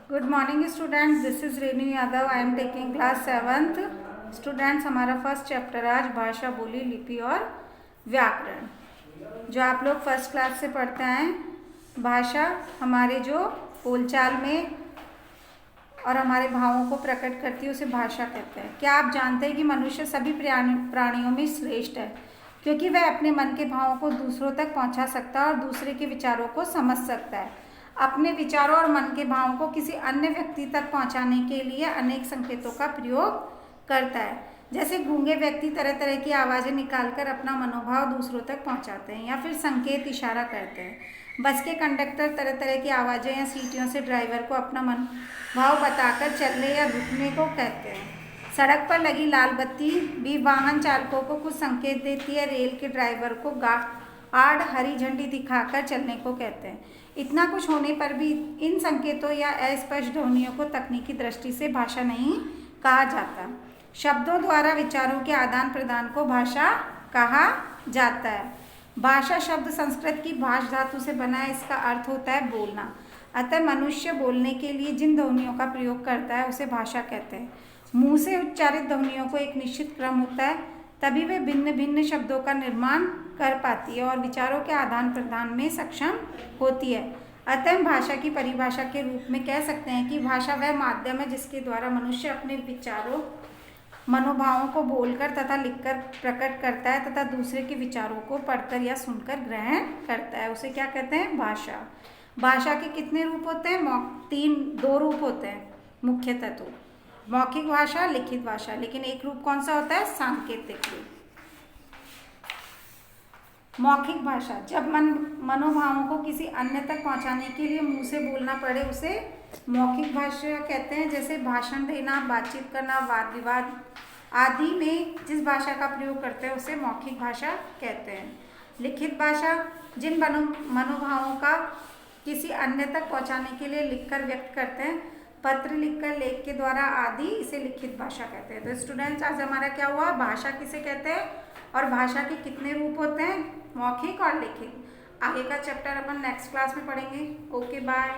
Good morning students, this is Renu Yadav. I am taking class 7th। Students, हमारा first chapter आज भाषा, बोली, लिपि और व्याकरण, जो आप लोग फर्स्ट क्लास से पढ़ते हैं। भाषा हमारे जो बोलचाल में और हमारे भावों को प्रकट करती है, उसे भाषा कहते हैं। क्या आप जानते हैं कि मनुष्य सभी प्राणियों में श्रेष्ठ है, क्योंकि वह अपने मन के भावों को दूसरों तक पहुंचा सकता है और दूसरे के विचारों को समझ सकता है। अपने विचारों और मन के भावों को किसी अन्य व्यक्ति तक पहुंचाने के लिए अनेक संकेतों का प्रयोग करता है। जैसे गूंगे व्यक्ति तरह तरह की आवाज़ें निकालकर अपना मनोभाव दूसरों तक पहुंचाते हैं या फिर संकेत इशारा करते हैं। बस के कंडक्टर तरह तरह की आवाज़ें या सीटियों से ड्राइवर को अपना मन भाव बताकर चलने या रुकने को कहते हैं। सड़क पर लगी लाल बत्ती भी वाहन चालकों को कुछ संकेत देती है। रेल के ड्राइवर को आड़ हरी झंडी दिखाकर चलने को कहते हैं। इतना कुछ होने पर भी इन संकेतों या अस्पष्ट ध्वनियों को तकनीकी दृष्टि से भाषा नहीं कहा जाता। शब्दों द्वारा विचारों के आदान प्रदान को भाषा कहा जाता है। भाषा शब्द संस्कृत की भाष धातु से बना है। इसका अर्थ होता है बोलना। अतः मनुष्य बोलने के लिए जिन ध्वनियों का प्रयोग करता है उसे भाषा कहते हैं। मुंह से उच्चारित ध्वनियों को एक निश्चित क्रम होता है, तभी वे भिन्न भिन्न शब्दों का निर्माण कर पाती है और विचारों के आदान प्रदान में सक्षम होती है। अतः भाषा की परिभाषा के रूप में कह सकते हैं कि भाषा वह माध्यम है जिसके द्वारा मनुष्य अपने विचारों, मनोभावों को बोलकर तथा लिखकर प्रकट करता है तथा दूसरे के विचारों को पढ़कर या सुनकर ग्रहण करता है। उसे क्या कहते हैं? भाषा। भाषा के कितने रूप होते हैं? दो रूप होते हैं मुख्यतः तो, मौखिक भाषा, लिखित भाषा। लेकिन एक रूप कौन सा होता है? सांकेतिक रूप। मौखिक भाषा, जब मनोभावों को किसी अन्य तक पहुंचाने के लिए मुंह से बोलना पड़े उसे मौखिक भाषा कहते हैं। जैसे भाषण देना, बातचीत करना, वाद विवाद आदि में जिस भाषा का प्रयोग करते हैं उसे मौखिक भाषा कहते हैं। लिखित भाषा, जिन मनोभावों का किसी अन्य तक पहुंचाने के लिए लिखकर व्यक्त करते हैं, पत्र लिखकर, लेख के द्वारा आदि, इसे लिखित भाषा कहते हैं। तो स्टूडेंट्स, आज हमारा क्या हुआ? भाषा किसे कहते हैं और भाषा के कितने रूप होते हैं? मौखिक और लिखित। आगे का चैप्टर अपन नेक्स्ट क्लास में पढ़ेंगे। Okay, bye.